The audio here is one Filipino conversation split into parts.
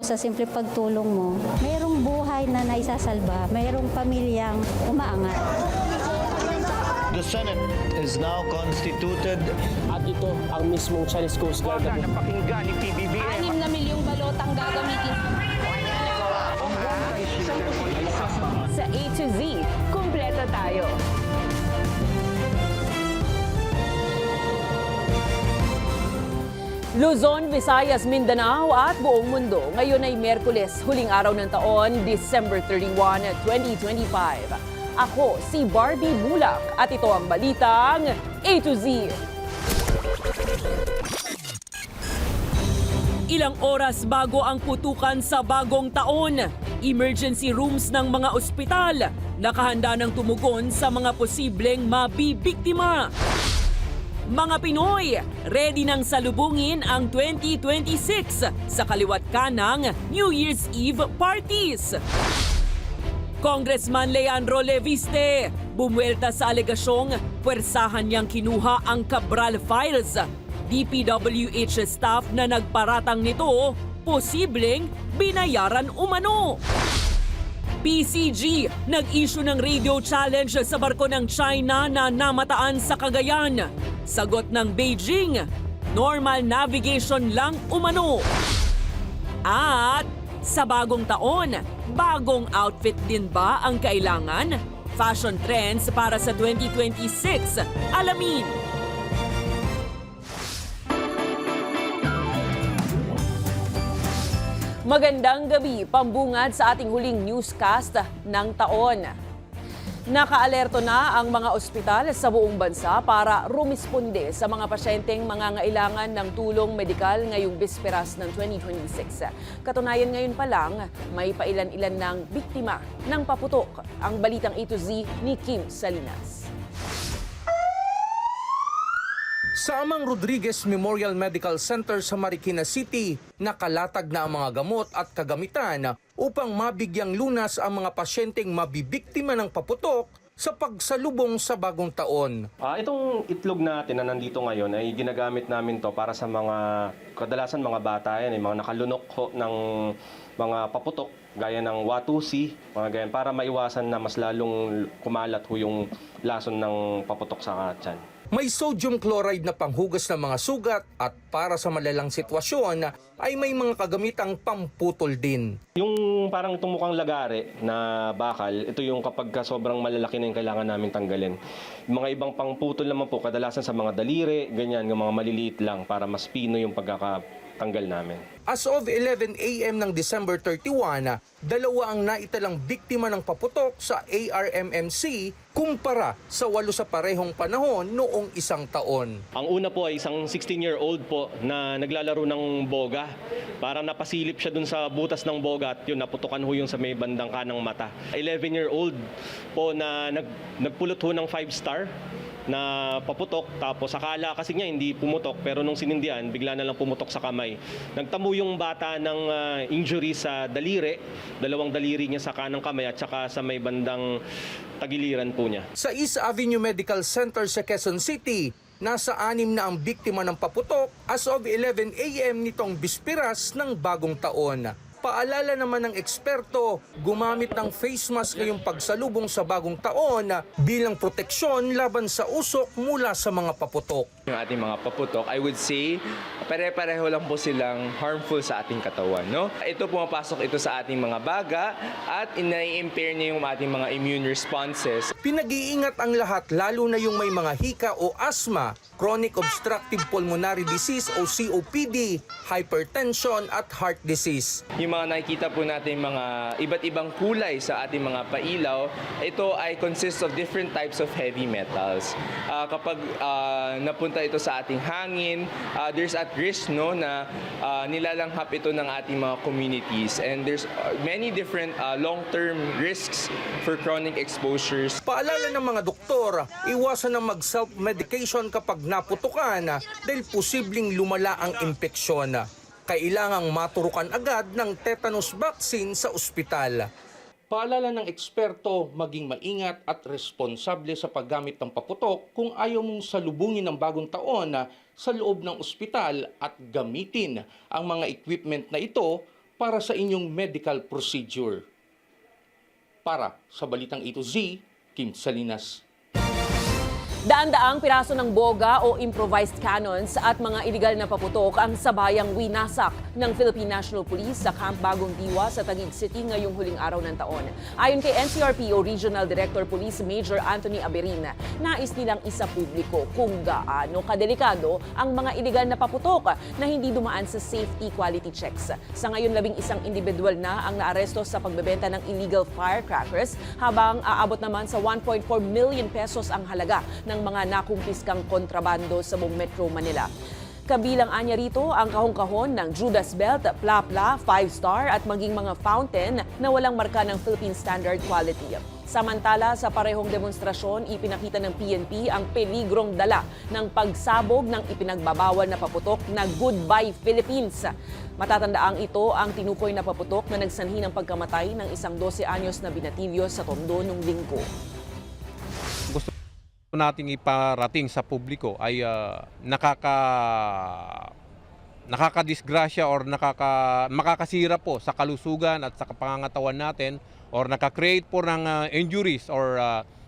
Sa simple pagtulong mo, mayroong buhay na naisasalba, mayroong pamilyang umaangat. The Senate is now constituted. At ito ang mismong Chinese Coast Guard. Napakinggan ni PBBM. 6 na milyong balotang gagamitin. Sa A to Z, kumpleto tayo. Luzon, Visayas, Mindanao at buong mundo. Ngayon ay Miyerkules, huling araw ng taon, December 31, 2025. Ako si Barbie Mulak at ito ang balitang A to Z. Ilang oras bago ang putukan sa bagong taon, emergency rooms ng mga ospital nakahanda ng tumugon sa mga posibleng mabibiktima. Mga Pinoy, ready nang salubungin ang 2026 sa kaliwat kanang New Year's Eve parties. Congressman Leandro Leviste, bumuelta sa alegasyong puwersahan niyang kinuha ang Cabral Files. DPWH staff na nagparatang nito, posibleng binayaran umano. PCG, nag-issue ng radio challenge sa barko ng China na namataan sa Cagayan. Sagot ng Beijing, normal navigation lang umano. At sa bagong taon, bagong outfit din ba ang kailangan? Fashion trends para sa 2026, alamin. Magandang gabi, pambungad sa ating huling newscast ng taon. Nakaalerto na ang mga ospital sa buong bansa para rumisponde sa mga pasyenteng mangangailangan ng tulong medikal ngayong bisperas ng 2026. Katunayan ngayon pa lang, may pailan-ilan ng biktima ng paputok. Ang balitang A to Z ni Kim Salinas. Sa Amang Rodriguez Memorial Medical Center sa Marikina City, nakalatag na ang mga gamot at kagamitan upang mabigyang lunas ang mga pasyenteng mabibiktima ng paputok sa pagsalubong sa bagong taon. Itong itlog natin na nandito ngayon ay ginagamit namin to para sa mga, kadalasan mga bata yan, mga nakalunok ho ng mga paputok gaya ng watusi, mga ganyan, para maiwasan na mas lalong kumalat ho yung lason ng paputok sa tiyan. May sodium chloride na panghugas ng mga sugat at para sa malalang sitwasyon ay may mga kagamitang pamputol din. Yung parang itong mukhang lagare na bakal, ito yung kapag sobrang malalaki na yung kailangan namin tanggalin. Mga ibang pangputol naman po, kadalasan sa mga daliri, ganyan, yung mga maliliit lang para mas pino yung pagkakatanggal namin. As of 11 a.m. ng December 31, dalawa ang naitalang biktima ng paputok sa ARMMC kumpara sa 8 sa parehong panahon noong isang taon. Ang una po ay isang 16-year-old po na naglalaro ng boga. Parang napasilip siya dun sa butas ng boga at yun, naputukan ho yung sa may bandang kanang mata. 11-year-old po na nagpulot ho ng 5-star na paputok, tapos akala kasi niya hindi pumutok, pero nung sinindihan, bigla na lang pumutok sa kamay. Nagtamo yung bata ng injury sa daliri, dalawang daliri niya sa kanang kamay at saka sa may bandang tagiliran po niya. Sa East Avenue Medical Center sa Quezon City, nasa 6 na ang biktima ng paputok as of 11 a.m. nitong bispiras ng bagong taon. Paalala naman ng eksperto, gumamit ng face mask ngayong pagsalubong sa bagong taon bilang proteksyon laban sa usok mula sa mga paputok. Yung ating mga paputok, I would say, pare-pareho lang po silang harmful sa ating katawan. No? Ito pumapasok ito sa ating mga baga at ina-impair niya yung ating mga immune responses. Pinag-iingat ang lahat lalo na yung may mga hika o asthma, chronic obstructive pulmonary disease o COPD, hypertension at heart disease. Yung mga nakikita po natin mga iba't ibang kulay sa ating mga pailaw, ito ay consists of different types of heavy metals. Kapag napunta ito sa ating hangin, there's at risk no, na nilalanghap ito ng ating mga communities. And there's many different long-term risks for chronic exposures. Paalala ng mga doktor, iwasan na mag-self-medication kapag naputukan dahil posibleng lumala ang impeksyon. Kailangang maturukan agad ng tetanus vaccine sa ospital. Paalala ng eksperto, maging maingat at responsable sa paggamit ng paputok kung ayaw mong salubungin ng bagong taon sa loob ng ospital at gamitin ang mga equipment na ito para sa inyong medical procedure. Para sa Balitang A to Z, Kim Salinas. Daan-daang piraso ng boga o improvised cannons at mga iligal na paputok ang sabayang winasak ng Philippine National Police sa Camp Bagong Diwa sa Taguig City ngayong huling araw ng taon. Ayon kay NCRPO Regional Director Police Major Anthony Aberin, nais nilang isa publiko kung gaano kadelikado ang mga iligal na paputok na hindi dumaan sa safety quality checks. Sa ngayon, 11 individual na ang naaresto sa pagbebenta ng illegal firecrackers habang aabot naman sa 1.4 million pesos ang halaga ng mga nakumpiskang kontrabando sa buong Metro Manila. Kabilang anya rito ang kahon-kahon ng Judas Belt, Plapla, 5-star at maging mga fountain na walang marka ng Philippine Standard Quality. Samantala, sa parehong demonstrasyon, ipinakita ng PNP ang peligrong dala ng pagsabog ng ipinagbabawal na paputok na Goodbye Philippines. Matatandaang ito ang tinukoy na paputok na nagsanhi ng pagkamatay ng isang 12 anyos na binatilyo sa Tondo nung linggo. Nating iparating sa publiko ay nakakadisgrasya or makakasira po sa kalusugan at sa kapangangatawan natin or nakakreate po ng injuries or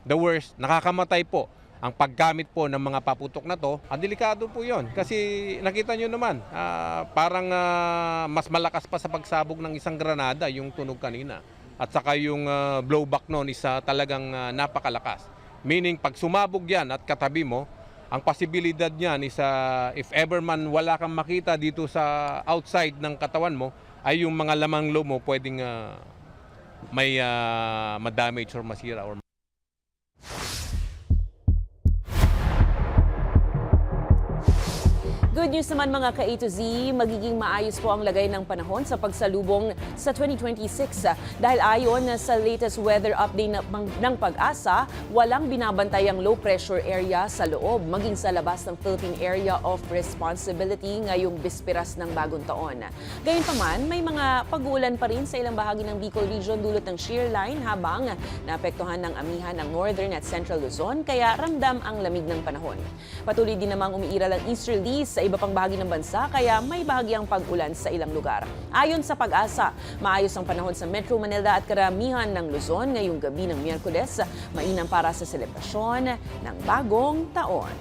the worst, nakakamatay po ang paggamit po ng mga paputok na to. Delikado po yon kasi nakita nyo naman parang mas malakas pa sa pagsabog ng isang granada yung tunog kanina at saka yung blowback noon is talagang napakalakas. Meaning, pag sumabog yan at katabi mo, ang posibilidad niyan is if ever man wala kang makita dito sa outside ng katawan mo, ay yung mga lamang loob mo pwedeng may ma-damage or masira. Or Good news naman mga ka-A to Z, magiging maayos po ang lagay ng panahon sa pagsalubong sa 2026 dahil ayon sa latest weather update ng Pag-asa, walang binabantayang low pressure area sa loob maging sa labas ng Philippine Area of Responsibility ngayong bisperas ng bagong taon. Gayunpaman, may mga pag-uulan pa rin sa ilang bahagi ng Bicol Region dulot ng shear line habang naapektuhan ng amihan ng Northern at Central Luzon kaya ramdam ang lamig ng panahon. Patuloy din namang umiiral ang easterlies sa iba pang bahagi ng bansa kaya may bahagyang pag-ulan sa ilang lugar. Ayon sa Pag-asa, maayos ang panahon sa Metro Manila at karamihan ng Luzon ngayong gabi ng Miyerkules, mainam para sa selebrasyon ng bagong taon.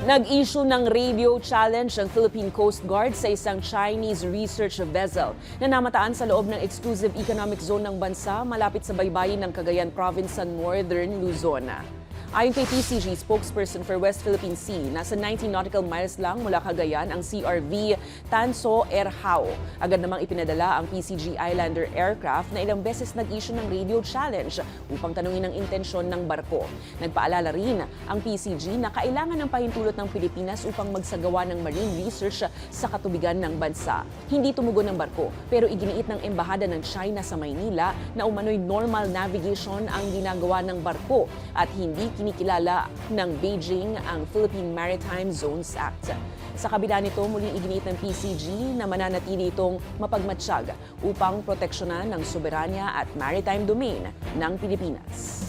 Nag-issue ng radio challenge ang Philippine Coast Guard sa isang Chinese research vessel na namataan sa loob ng exclusive economic zone ng bansa malapit sa baybayin ng Cagayan Province sa Northern Luzon. Ayon kay PCG spokesperson for West Philippine Sea, nasa 19 nautical miles lang mula Cagayan ang CRV Tanso Erhao. Agad namang ipinadala ang PCG Islander aircraft na ilang beses nag-issue ng radio challenge upang tanungin ang intensyon ng barko. Nagpaalala rin ang PCG na kailangan ng pahintulot ng Pilipinas upang magsagawa ng marine research sa katubigan ng bansa. Hindi tumugon ng barko pero iginiit ng Embahada ng China sa Maynila na umano'y normal navigation ang ginagawa ng barko at hindi kinikilala ng Beijing ang Philippine Maritime Zones Act. Sa kabila nito, muling iginiit ng PCG na mananatili itong mapagmatsyag upang proteksyonan ng soberanya at maritime domain ng Pilipinas.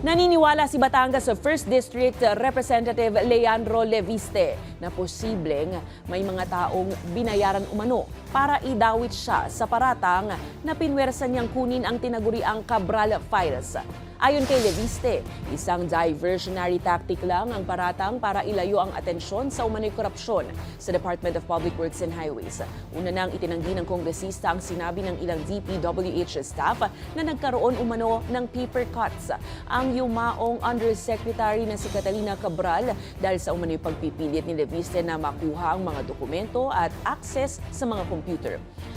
Naniniwala si Batangas First District Representative Leandro Leviste na posibleng may mga taong binayaran umano para idawit siya sa paratang na pinwersa niyang kunin ang tinaguriang Cabral Files. Ayon kay Leviste, isang diversionary tactic lang ang paratang para ilayo ang atensyon sa umano'y korupsyon sa Department of Public Works and Highways. Una nang itinanggi ng kongresista ang sinabi ng ilang DPWH staff na nagkaroon umano ng paper cuts ang yumaong undersecretary na si Catalina Cabral dahil sa umano'y pagpipilit ni Leviste na makuha ang mga dokumento at access sa mga computer.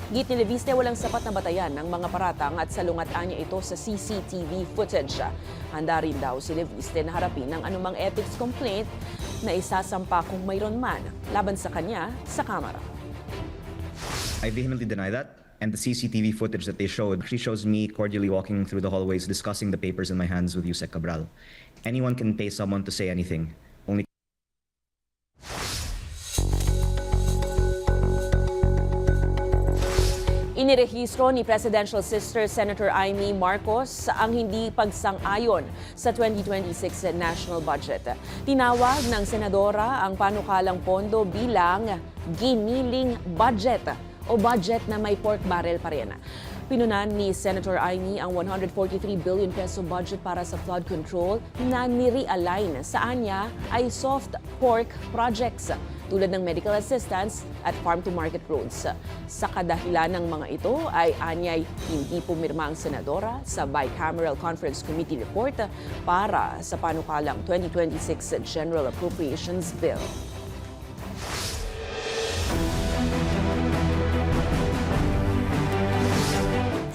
Git ni Leviste walang sapat na batayan ng mga paratang at salungat-an niya ito sa CCTV footage. Handa rin daw si Leviste na harapin ng anumang ethics complaint na isasampa kung mayroon man laban sa kanya sa Kamara. I vehemently deny that. And the CCTV footage that they showed actually shows me cordially walking through the hallways discussing the papers in my hands with Yusek Cabral. Anyone can pay someone to say anything. Only Inirehistro ni Presidential Sister Senator Amy Marcos ang hindi pagsang-ayon sa 2026 national budget. Tinawag ng senadora ang panukalang pondo bilang giniling budget o budget na may pork barrel pa rin. Pinunan ni Senator Amy ang 143 billion peso budget para sa flood control na ni-realign sa anya ay soft pork projects tulad ng medical assistance at farm-to-market roads. Sa kadahilan ng mga ito ay anyay hindi pumirma ang senadora sa Bicameral Conference Committee report para sa panukalang 2026 General Appropriations Bill.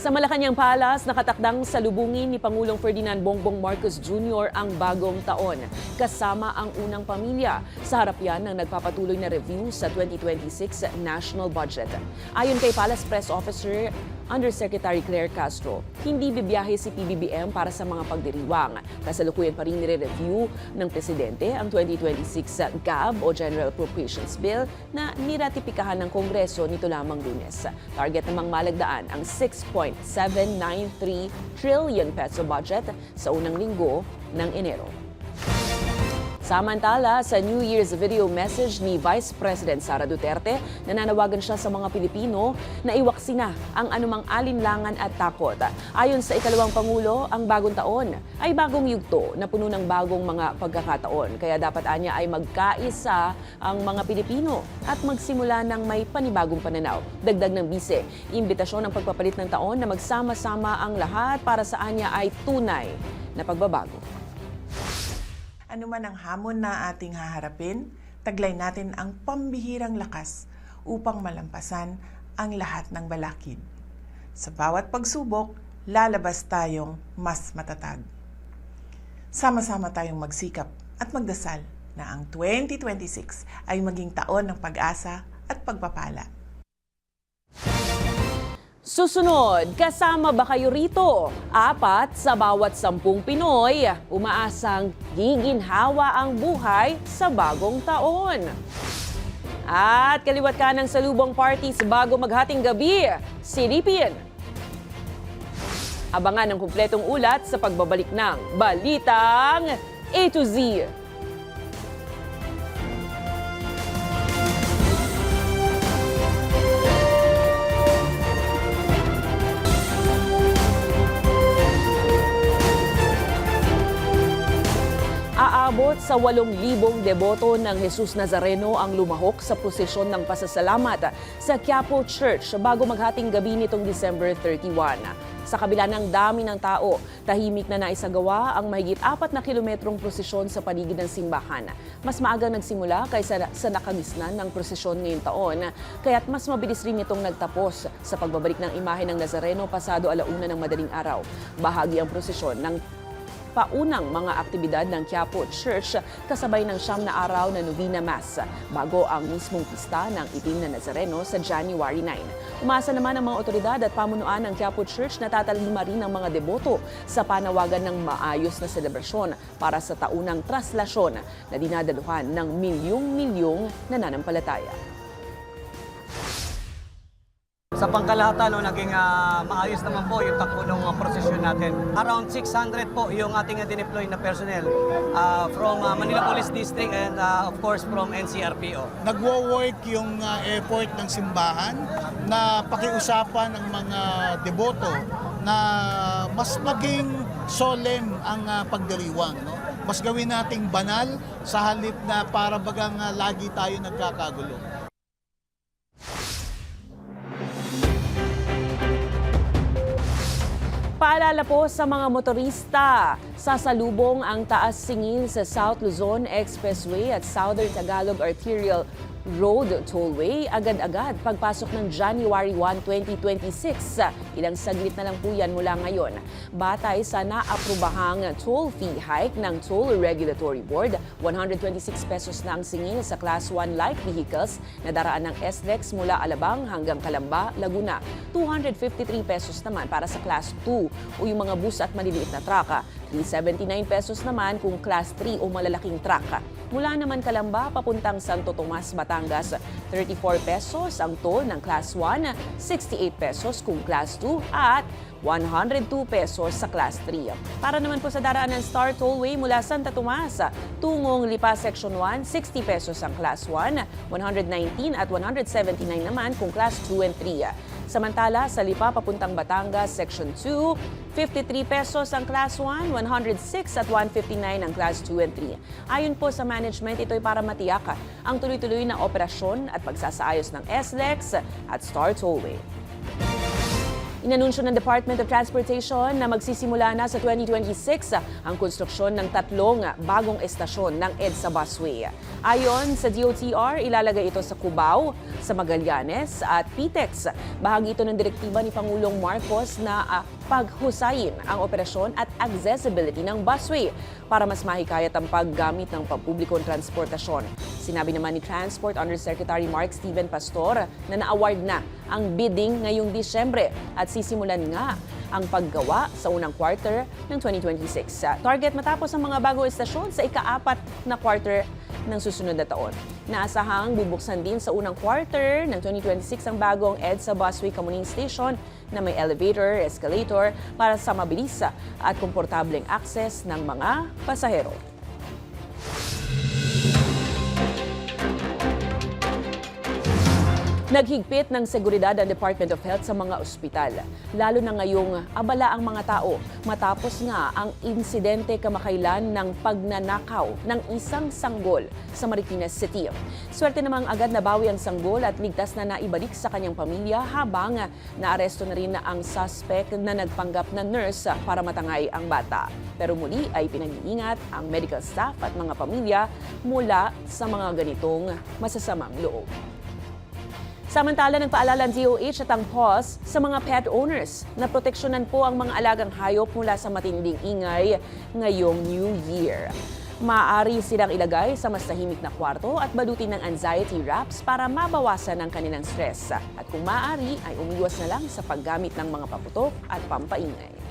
Sa Malacanang Palace, nakatakdang salubungin ni Pangulong Ferdinand Bongbong Marcos Jr. ang bagong taon, kasama ang unang pamilya. Sa harap yan ng nagpapatuloy na review sa 2026 national budget. Ayon kay Palace Press Officer Undersecretary Claire Castro, hindi bibiyahe si PBBM para sa mga pagdiriwang. Kasalukuyan pa rin nire-review ng Presidente ang 2026 GAB o General Appropriations Bill na niratipikahan ng Kongreso nito lamang Lunes. Target namang malagdaan ang 6.793 trillion peso budget sa unang linggo ng Enero. Samantala, sa New Year's video message ni Vice President Sara Duterte, nananawagan siya sa mga Pilipino na iwaksina ang anumang alinlangan at takot. Ayon sa ikalawang Pangulo, ang bagong taon ay bagong yugto na puno ng bagong mga pagkakataon. Kaya dapat anya ay magkaisa ang mga Pilipino at magsimula ng may panibagong pananaw. Dagdag ng bise, imbitasyon ng pagpapalit ng taon na magsama-sama ang lahat para sa anya ay tunay na pagbabago. Ano man ang hamon na ating haharapin, taglay natin ang pambihirang lakas upang malampasan ang lahat ng balakid. Sa bawat pagsubok, lalabas tayong mas matatag. Sama-sama tayong magsikap at magdasal na ang 2026 ay maging taon ng pag-asa at pagpapala. Susunod, kasama ba kayo rito? 4 sa bawat 10 Pinoy, umaasang giginhawa ang buhay sa bagong taon. At kaliwat ka ng salubong parties bago maghating gabi, silipin. Abangan ang kumpletong ulat sa pagbabalik ng Balitang A to Z. Aabot sa 8,000 deboto ng Jesus Nazareno ang lumahok sa prosesyon ng pasasalamat sa Quiapo Church bago maghating gabi nitong December 31. Sa kabila ng dami ng tao, tahimik na naisagawa ang mahigit 4 na kilometrong prosesyon sa paligid ng simbahan. Mas maagang nagsimula kaysa sa nakagisnan ng prosesyon ngayong taon, kaya't mas mabilis rin itong nagtapos sa pagbabalik ng imahe ng Nazareno pasado 1:00 ng madaling araw. Bahagi ang prosesyon ng paunang mga aktibidad ng Quiapo Church kasabay ng 9 na araw na Novena Mass bago ang mismong pista ng Itim na Nazareno sa January 9. Umasa naman ang mga otoridad at pamunuan ng Quiapo Church na tatalima rin ng mga deboto sa panawagan ng maayos na selebrasyon para sa taunang traslasyon na dinadaluhan ng milyong-milyong nananampalataya. Sa pangkalahatan, naging maayos naman po yung takbo ng prosesyon natin. Around 600 po yung ating dineploy na personnel from Manila Police District and of course from NCRPO. Nagwo-work yung effort ng simbahan na pakiusapan ng mga deboto na mas maging solemn ang pagdiriwang. No? Mas gawin nating banal sa halip na para bagang lagi tayo nagkakagulo. Paalala po sa mga motorista, sasalubong ang taas singil sa South Luzon Expressway at Southern Tagalog Arterial Road Tollway agad-agad pagpasok ng January 1, 2026. Ilang saglit na lang po yan mula ngayon. Batay sa naaprubahang toll fee hike ng Toll Regulatory Board, 126 pesos na ang singil sa Class 1 light vehicles na daraan ng SLEX mula Alabang hanggang Calamba, Laguna. 253 pesos naman para sa Class 2 o yung mga bus at maliliit na truck. 379 pesos naman kung Class 3 o malalaking truck. Mula naman Calamba papuntang Santo Tomas, Batangas, Batangas, 34 pesos ang toll ng Class 1, 68 pesos kung Class 2 at 102 pesos sa Class 3. Para naman po sa daraan ng Star Tollway mula Santa Tomas, tungong Lipa Section 1, 60 pesos ang Class 1, 119 at 179 naman kung Class 2 and 3. Samantala, sa Lipa papuntang Batangas Section 2, 53 pesos ang Class 1, 106 at 159 ang Class 2 and 3. Ayon po sa management, ito ay para matiyak ang tuloy-tuloy na operasyon at pagsasaayos ng SLEX at Star Tollway. Inanunsyo ng Department of Transportation na magsisimula na sa 2026 ang konstruksyon ng 3 bagong estasyon ng EDSA Busway. Ayon sa DOTR, ilalagay ito sa Cubao, sa Magallanes at Pitex. Bahagi ito ng direktiba ni Pangulong Marcos na paghusayin ang operasyon at accessibility ng busway para mas mahikayat ang paggamit ng pampublikong transportasyon. Sinabi naman ni Transport Undersecretary Mark Steven Pastor na na-award na ang bidding ngayong Disyembre at sisimulan nga ang paggawa sa unang quarter ng 2026. Target matapos ang mga bagong estasyon sa ika-4 na quarter ng susunod na taon. Naasahang bubuksan din sa unang quarter ng 2026 ang bagong EDSA Busway Kamuning Station na may elevator, escalator para sa mabilis at komportableng access ng mga pasahero. Naghigpit ng seguridad ang Department of Health sa mga ospital, lalo na ngayong abala ang mga tao matapos nga ang insidente kamakailan ng pagnanakaw ng isang sanggol sa Marikina City. Swerte namang agad nabawi ang sanggol at ligtas na naibalik sa kanyang pamilya habang naaresto na rin ang suspect na nagpanggap na nurse para matangay ang bata. Pero muli ay pinag-iingat ang medical staff at mga pamilya mula sa mga ganitong masasamang loob. Samantala, nagpaalala ang DOH at ang PAWS sa mga pet owners na proteksyonan po ang mga alagang hayop mula sa matinding ingay ngayong New Year. Maaari silang ilagay sa mas tahimik na kwarto at balutin ng anxiety wraps para mabawasan ang kanilang stress. At kung maaari, ay umiwas na lang sa paggamit ng mga paputok at pampaingay.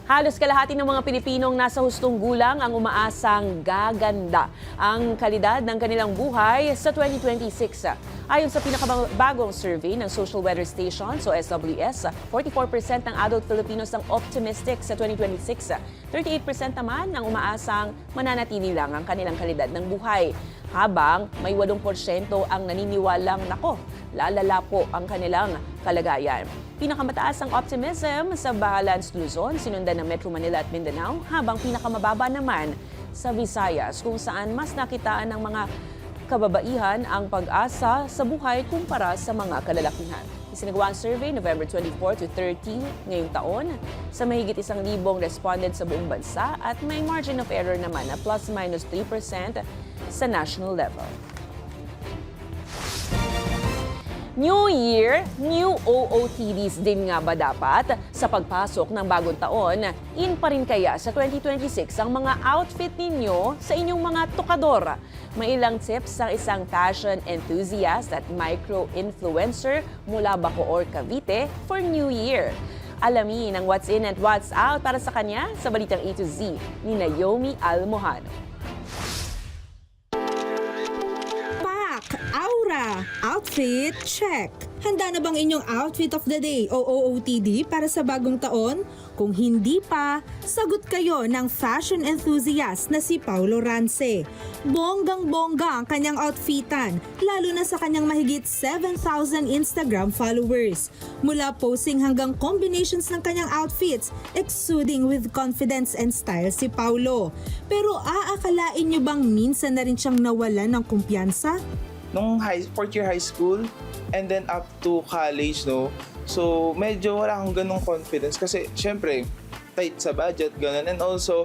Halos kalahati ng mga Pilipinong nasa hustong gulang ang umaasang gaganda ang kalidad ng kanilang buhay sa 2026. Ayon sa pinakabagong survey ng Social Weather Station o SWS, 44% ng adult Filipinos ang optimistic sa 2026. 38% naman ang umaasang mananatili lang ang kanilang kalidad ng buhay. Habang may 8% ang naniniwalang lalala po ang kanilang kalagayan. Pinakamataas ang optimism sa Bahalans, Luzon, sinundan ng Metro Manila at Mindanao, habang pinakamababa naman sa Visayas, kung saan mas nakitaan ng mga kababaihan ang pag-asa sa buhay kumpara sa mga kalalakihan. Isinagawa ang survey November 24 to 30 ngayong taon sa mahigit 1,000 respondents sa buong bansa at may margin of error naman na plus-minus 3% sa national level. New Year, new OOTDs din nga ba dapat sa pagpasok ng bagong taon? In pa rin kaya sa 2026 ang mga outfit ninyo sa inyong mga tukador? May ilang tips ang isang fashion enthusiast at micro-influencer mula Bacoor, Cavite for New Year. Alamin ang what's in and what's out para sa kanya sa Balitang A to Z ni Naomi Almojano. Aura, outfit, check. Handa na bang inyong outfit of the day o OOTD para sa bagong taon? Kung hindi pa, sagot kayo ng fashion enthusiast na si Paulo Rance. Bonggang-bongga ang kanyang outfitan, lalo na sa kanyang mahigit 7,000 Instagram followers. Mula posing hanggang combinations ng kanyang outfits, exuding with confidence and style si Paulo. Pero aakalain nyo bang minsan na rin siyang nawalan ng kumpiyansa? Nung fourth year high school and then up to college, no? So, medyo wala akong ganong confidence kasi syempre, tight sa budget, ganun. And also,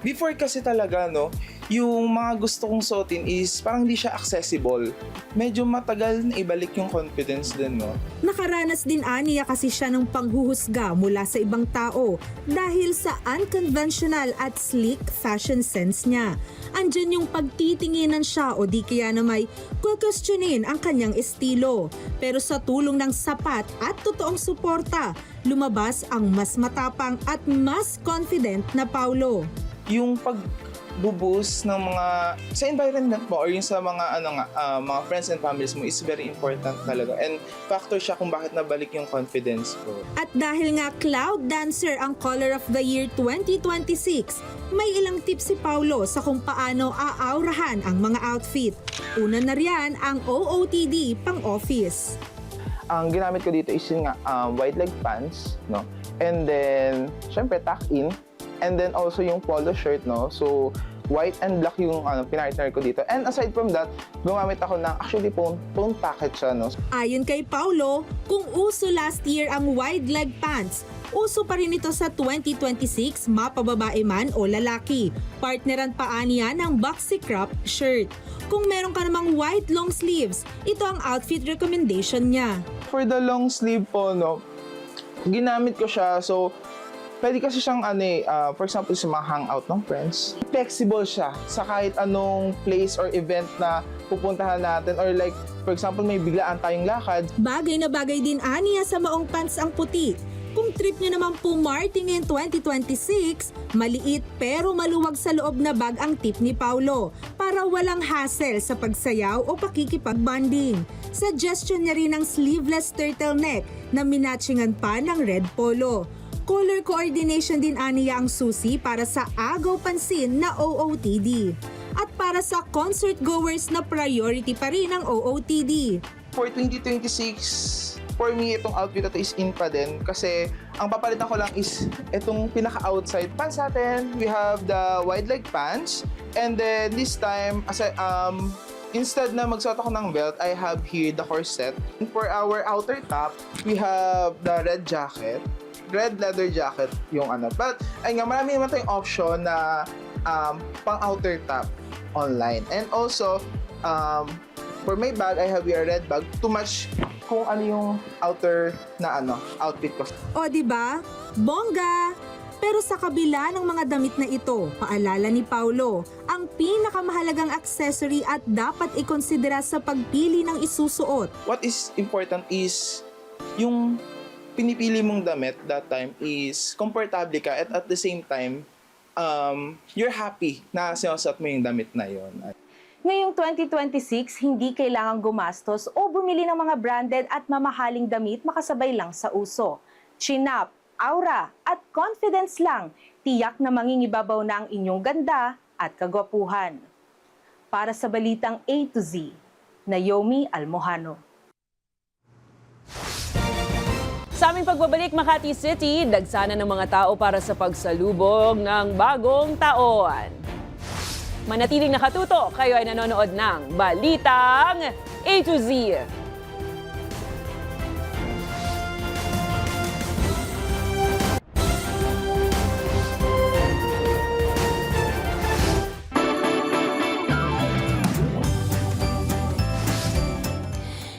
before kasi talaga, no, yung mga gusto kong suotin is parang hindi siya accessible. Medyo matagal na ibalik yung confidence din, no? Nakaranas din aniya kasi siya ng panghuhusga mula sa ibang tao dahil sa unconventional at sleek fashion sense niya. Andyan yung pagtitinginan siya o di kaya na may kukwestiyonin ang kanyang estilo. Pero sa tulong ng sapat at totoong suporta, lumabas ang mas matapang at mas confident na Paulo. Yung pagbubuhos ng mga sa environment mo or yung sa mga mga friends and families mo is very important talaga, and factor siya kung bakit nabalik yung confidence ko. At dahil nga Cloud Dancer ang Color of the Year 2026, may ilang tips si Paulo sa kung paano aaurahan ang mga outfit. Una na riyan ang OOTD pang-office. Ang ginamit ko dito is yung wide leg pants, no? And then syempre tuck in, and then also yung polo shirt, no? So white and black yung pinartner ko dito. And aside from that, gumamit ako ng actually phone packet siya, no? Ayon kay Paulo, kung uso last year ang wide leg pants, uso pa rin ito sa 2026, mapababae man o lalaki. Partneran pa niya ng boxy crop shirt. Kung meron ka namang white long sleeves, ito ang outfit recommendation niya. For the long sleeve po, no, ginamit ko siya. So pwede kasi siyang for example, sa mga hangout ng friends. Flexible siya sa kahit anong place or event na pupuntahan natin, or like, for example, may biglaan tayong lakad. Bagay na bagay din aniya sa maong pants ang puti. Kung trip nyo naman pumarting in 2026, maliit pero maluwag sa loob na bag ang tip ni Paulo para walang hassle sa pagsayaw o pakikipag-bonding. Suggestion niya rin ang sleeveless turtleneck na minatchingan pa ng red polo. Color coordination din aniya ang susi para sa agaw pansin na OOTD. At para sa concert goers na priority pa rin ang OOTD. For 2026, for me, itong outfit na to is in pa din kasi ang papalitan ko lang is itong pinaka-outside pants natin. We have the wide leg pants, and then this time, instead na magsuot ako ng belt, I have here the corset. And for our outer top, we have the red leather jacket yung But ay nga, marami naman tayong option na pang outer top online. And also, for my bag, I have here a red bag to match kung ano yung outer na outfit ko. O diba? Bongga! Pero sa kabila ng mga damit na ito, paalala ni Paulo, ang pinakamahalagang accessory at dapat ikonsidera sa pagpili ng isusuot. What is important is yung pinipili mong damit that time is komportable ka at the same time, you're happy na sinusuot mo yung damit na yon. Ngayong 2026, hindi kailangang gumastos o bumili ng mga branded at mamahaling damit makasabay lang sa uso. Chin-up, aura at confidence lang, tiyak na mangingibabaw na ang inyong ganda at kagwapuhan. Para sa Balitang A to Z, Naomi Almohano. Sa aming pagbabalik Makati City, dagsana ng mga tao para sa pagsalubong ng bagong taon. Manatiling nakatuto, kayo ay nanonood ng Balitang A to Z.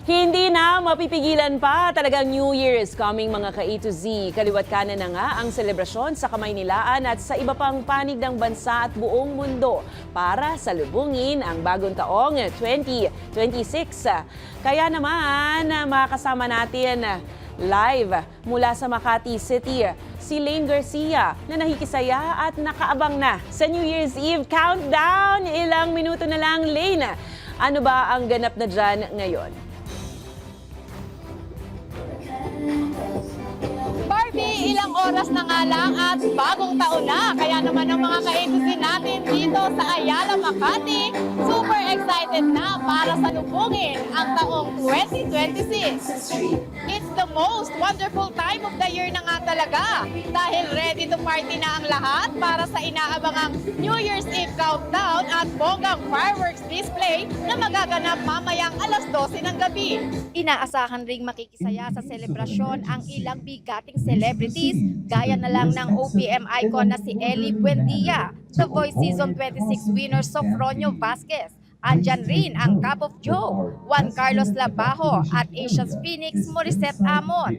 Hindi na mapipigilan pa, talagang New Year is coming mga ka-A to Z. Kaliwat kanan na nga ang selebrasyon sa Kamaynilaan at sa iba pang panig ng bansa at buong mundo para salubungin ang bagong taong 2026. Kaya naman, makakasama natin live mula sa Makati City si Lane Garcia na nakikisaya at nakaabang na sa New Year's Eve countdown. Ilang minuto na lang, Lane. Ano ba ang ganap na dyan ngayon? Barbie, ilang oras na nga lang at bagong taon na. Kaya naman ang mga ka-A to Z natin dito sa Ayala, Makati, super excited na para salubungin salubungin ang taong 2026. It's the most wonderful time of the year na nga talaga dahil ready to party na ang lahat para sa inaabangang New Year's Eve countdown at bonggang fireworks display na magaganap mamayang alas 12 ng gabi. Inaasahan ring makikisaya sa selebrasyon ang ilang bigating celebrities gaya na lang ng OPM icon na si Ellie Buendia, The Voice Season 26 winner Sofronio Vasquez. Andyan rin ang Cup of Joe, Juan Carlos Labajo at Asia's Phoenix Morissette Amon.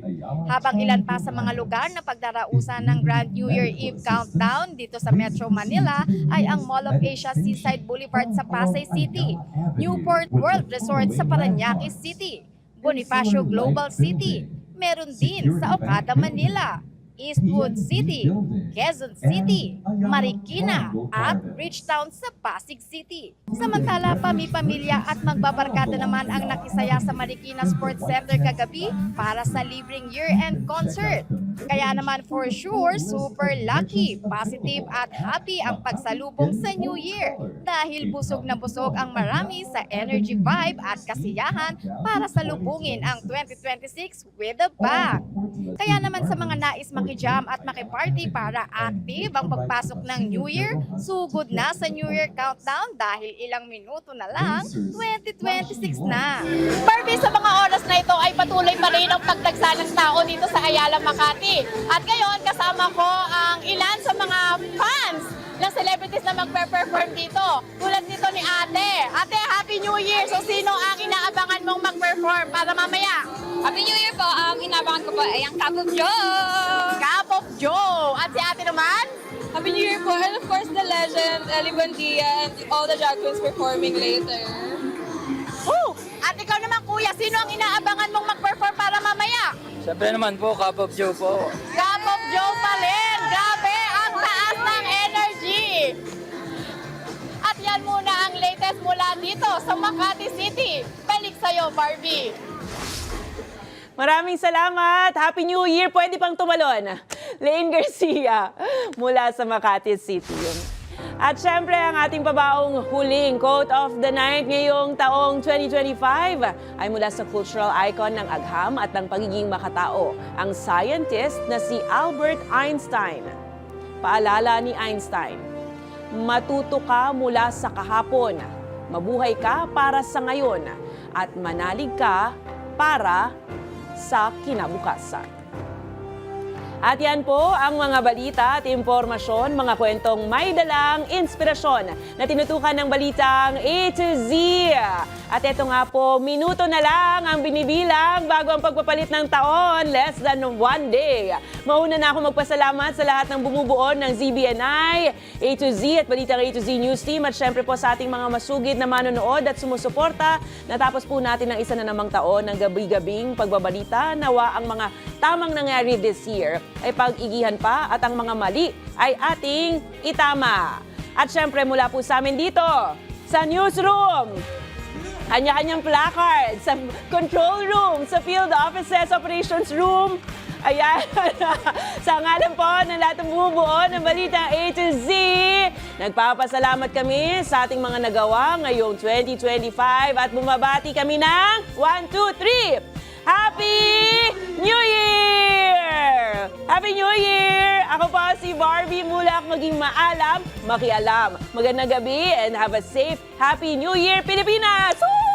Habang ilan pa sa mga lugar na pagdarausan ng Grand New Year Eve countdown dito sa Metro Manila ay ang Mall of Asia Seaside Boulevard sa Pasay City, Newport World Resort sa Parañaque City, Bonifacio Global City, meron din sa Okada, Manila, Eastwood City, Quezon City, Marikina at Bridgetown sa Pasig City. Samantala, pamilya at magbabarkada naman ang nakisaya sa Marikina Sports Center kagabi para sa libreng year-end concert. Kaya naman for sure, super lucky, positive at happy ang pagsalubong sa New Year dahil busog na busog ang marami sa energy vibe at kasiyahan para salubungin ang 2026 with a bang. Kaya naman sa mga nais makijam at makiparty para active ang pagpasok ng New Year, sugod na sa New Year countdown dahil ilang minuto na lang, 2026 na. Barbie, sa mga oras na ito ay patuloy pa rin ang pagdagsa ng tao dito sa Ayala, Makati. At ngayon, kasama ko ang ilan sa mga fans ng celebrities na magpe-perform dito. Tulad nito ni Ate. Ate, Happy New Year! So, sino ang inaabangan mong mag-perform para mamaya? Happy New Year po! Ang inabangan ko po ay ang Cup of Joe! Cup of Joe! At si Ate naman? Happy New Year po! And of course, the legend, Ellie Buendia, and all the drag queens performing later. Woo! At ikaw naman, Kuya, sino ang inaabangan mong mag-perform para mamaya? Siyempre naman po, Cup of Joe po. Cup of Joe pa rin! Grabe! Ang taas ng energy! At yan muna ang latest mula dito sa Makati City. Balik sa'yo, Barbie! Maraming salamat! Happy New Year! Pwede pang tumalon. Lane Garcia mula sa Makati City. At syempre, ang ating pabaong huling quote of the night ngayong taong 2025 ay mula sa cultural icon ng agham at ng pagiging makatao, ang scientist na si Albert Einstein. Paalala ni Einstein, matuto ka mula sa kahapon, mabuhay ka para sa ngayon, at manalig ka para sa kinabukasan. At yan po ang mga balita at impormasyon, mga kwentong may dalang inspirasyon na tinutukan ng balitang A to Z. At ito nga po, minuto na lang ang binibilang bago ang pagpapalit ng taon, less than 1 day. Mauna na ako magpasalamat sa lahat ng bumubuo ng ZBNI, A to Z at balitang A to Z News Team at syempre po sa ating mga masugid na manonood at sumusuporta. Natapos po natin ang isa na namang taon ng gabi-gabing pagbabalita. Nawa ang mga tamang nangyari this year ay pag-igihan pa at ang mga mali ay ating itama. At syempre mula po sa amin dito sa newsroom, kanya-kanyang placard, sa control room, sa field offices, operations room, ayan, sa ngalan po ng lahat ng bumubuo ng balita A to Z, nagpapasalamat kami sa ating mga nagawa ngayong 2025 at bumabati kami ng 1, 2, 3! Happy New Year! Happy New Year! Ako po si Barbie mula maging maalam, makialam. Magandang gabi and have a safe, happy New Year, Pilipinas! Woo!